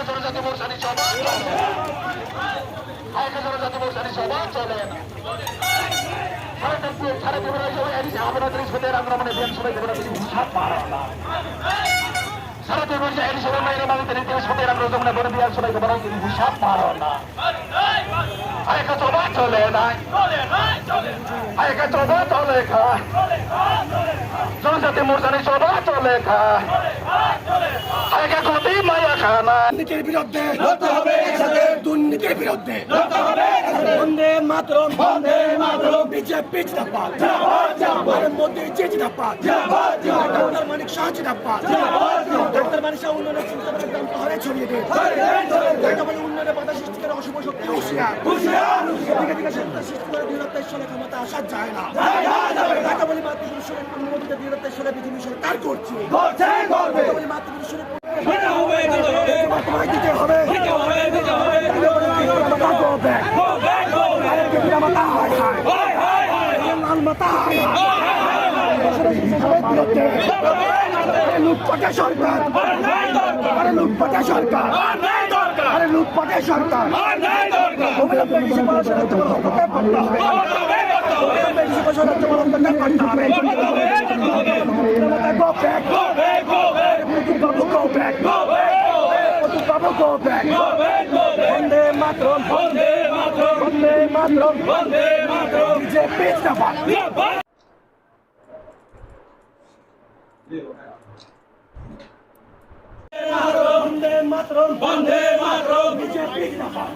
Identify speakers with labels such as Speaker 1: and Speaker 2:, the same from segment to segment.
Speaker 1: জনজাতি মোর্চানি সভা জনজাতি মোর্চানি সভা চলে না সাড়ে দেবের আমরা বৃহস্পতির আক্রমণে বিধানসভায় দেবের হিসাব পারা সারা দেবের যে সভা মাইনে বাংলাদেশ বৃহস্পতির আক্রমণে বড় বিধানসভায় দেবের হিসাব পারা না আরেকটা সভা চলে নাই আরেকটা সভা চলে খায় জনজাতি মোর্চানি সভা চলে খায় আরেকটা গতি মায়া খানা দুর্নীতির বিরুদ্ধে লড়তে হবে একসাথে দুর্নীতির বিরুদ্ধে লড়তে হবে বন্দে মাতরম বিজেপি জিন্দাবাদ নরেন্দ্র মোদি জিন্দাবাদ ডক্টর মানিক শাহ জিন্দাবাদ ডক্টর মানিক শাহ উন্নয়নের চিন্তাধারা গ্রাম পাহাড়ে ছড়িয়ে দেয় উন্নয়নের বাধা সৃষ্টি করে অশুভ শক্তি হুঁশিয়ার দিকে দিকে সন্ত্রাস সৃষ্টি করে 2023 সালে ক্ষমতা আসা যায় না ঢাকা বলি মাতৃপুরুষের অনুমোদিত 2023 সালে বিজেপি সরকার করছে ঢাকা বলি মাতৃপুরুষের দিতে হবে লুটপাটের সরকার লুটপাটের সরকার লুটপাটের সরকার বন্দে মাতরম বিজেপি জিন্দাবাদ বন্দে মাতরম বিজেপি জিন্দাবাদ বিজেপি জিন্দাবাদ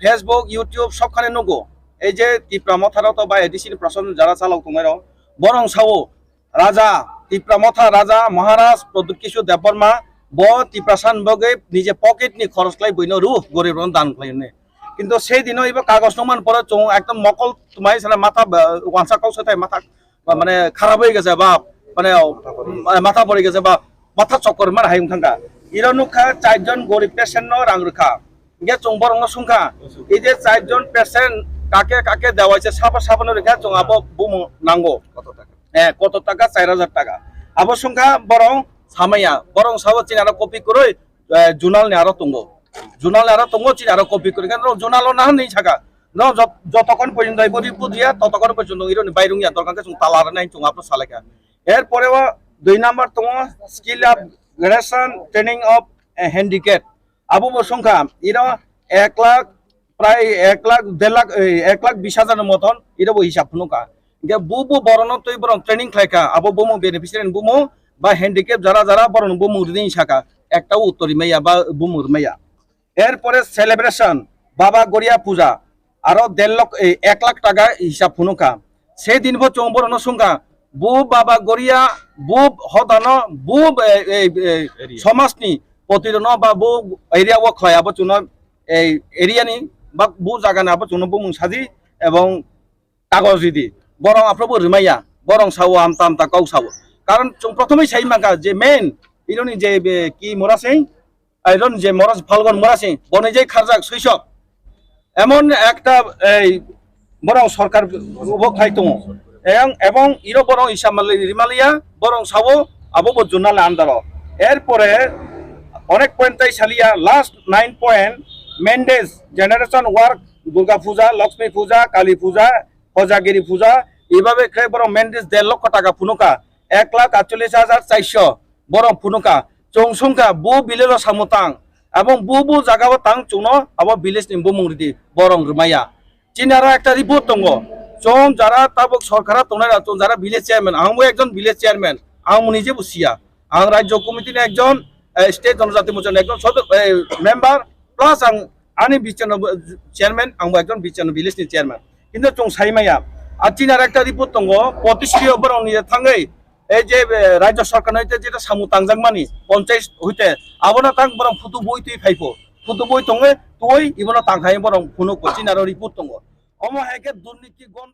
Speaker 2: ফেসবুক ইউটিউব সবখানে নগো এই যে ত্রিপুরা মথারত বা এডিসি প্রশাসন যারা চালক তোমার বরং সাও রাজা ত্রিপুরা মথা রাজা মহারাজ প্রদ্যুৎ কিশোর দেববর্মা ব ত্রিপুরা সানবগে নিজে পকেট নি খরচ লাই বইন রু গরিব দান খাইনে কিন্তু সেই দিন এবার কাগজ নমান পরে চৌ একদম মকল তোমায় সারা মাথা ওয়ানসা কাউ সাথে মাথা মানে খারাপ হয়ে গেছে বা মানে মাথা পড়ে গেছে বা মাথা চক্কর মার হাইম থাকা ইরনুখা 4 জন গরিব পেশেন্ট রাং রেখা গে চং বরং সংখ্যা এই যে 4 জন পেশেন্ট কাকে কাকে দেওয়া হয়েছে সাবান রেখা চং আবো বুমু নাঙ্গো কত টাকা 4000 টাকা আবো সংখ্যা বরং সামাইয়া বরং সাবো চিন আর কপি করে জুনাল নে আরো তুঙ্গো চিন আর কপি করে কেন জুনালও না নেই থাকা যতক্ষণ পর্যন্ত রিপু দিয়া ততক্ষণ পর্যন্ত ইরনি বাইরুঙ্গিয়া দরকার চং তালার নাই চং আপনার সালেকা এরপরেও 2 number Tang skill upgradation training of handicap Abu সংখ্যা ইর 1 লাখ প্রায় 1 লাখ 1.5 লাখ 1,20,000 মতন ইরবো হিসাব নুকা বুবু বরণ তৈ বরং ট্রেনিং খাইকা আবো বুমু বেনিফিশিয়ারি বুমু বা হ্যান্ডিক্যাপ যারা বরণ বুমু রিং শাখা একটাও উত্তরি মাইয়া বা বুমুর মাইয়া এরপরে সেলিব্রেশন বাবা গড়িয়া পূজা আরো 1 লাখ টাকা হিসাব ফুনুকা সেই দিন চৌ বরণ সংখ্যা বু বাবা গড়িয়া বু হদান বু সমাজনি প্রতিরণ বা বু এরিয়া ওয়াক হয় আবো চুন এই এরিয়ানি বা বু জাগানে আবো চুন বুমু সাজি এবং কাগজ দি বরং আপনার রিমাইয়া বরং সাও আমতা আমতা কাউ সাও কারণ প্রথমেই সেই মাকা যে মেন ইরনি যে কি মরাসেই ইরন যে মরাস ফালগন মরাসেই বনে যে খারজাক শৈশব এমন একটা এই বরং সরকার খাই দङ এবং ইরো বরং রিমালিয়া বরং সাও আবো জুনালে আন্দার এরপরে অনেক পয়েন্ট সালিয়া লাস্ট 9 পয়েন্ট মেন্ডেজ জেনারেশন ওয়ার্ক দুর্গা পূজা লক্ষ্মী পূজা কালী পূজা হজাগিরি পূজা এইভাবে বরং মেন্ডেজ 1.5 লক্ষ টাকা ফুনুকা 1,48,400 বরং ফুনুকা চৌ সংখ্যা বু বিলের সামতাং এবং বু জায়গা তাং চুনো আবো ভিলেজ নিম্বু মুংরিদি বরং রুমাইয়া চিন আরো একটা রিপোর্ট দङ চৌ যারা তাবক সরকার তোনারা চৌ যারা ভিলেজ চেয়ারম্যান আমিও একজন ভিলেজ চেয়ারম্যান আমি নিজে বুঝিয়া আং রাজ্য কমিটির একজন স্টেট জনজাতি মোর্চার একজন মেম্বার প্লাস আনি বিচন চেয়ারম্যান আমিও একজন বিচন ভিলেজ নি চেয়ারম্যান কিন্তু চৌ সাইমাইয়া আর চিন আর একটা রিপোর্ট দङ প্রতিশ্রুতি বরং নিজে থাঙ্গै এই যে রাজ্য সরকার হইতে যেটা সামু তাংজাংমানি পঞ্চায়েত হইতে আবনা তাং বরং ফুটু বই তুই ফাইফো ফুটু বই দङ তুই ইবনা তাংখাই বরং ফুনু কোচিন আর রিপোর্ট দङ অম হেকে দুর্নীতি গন্ড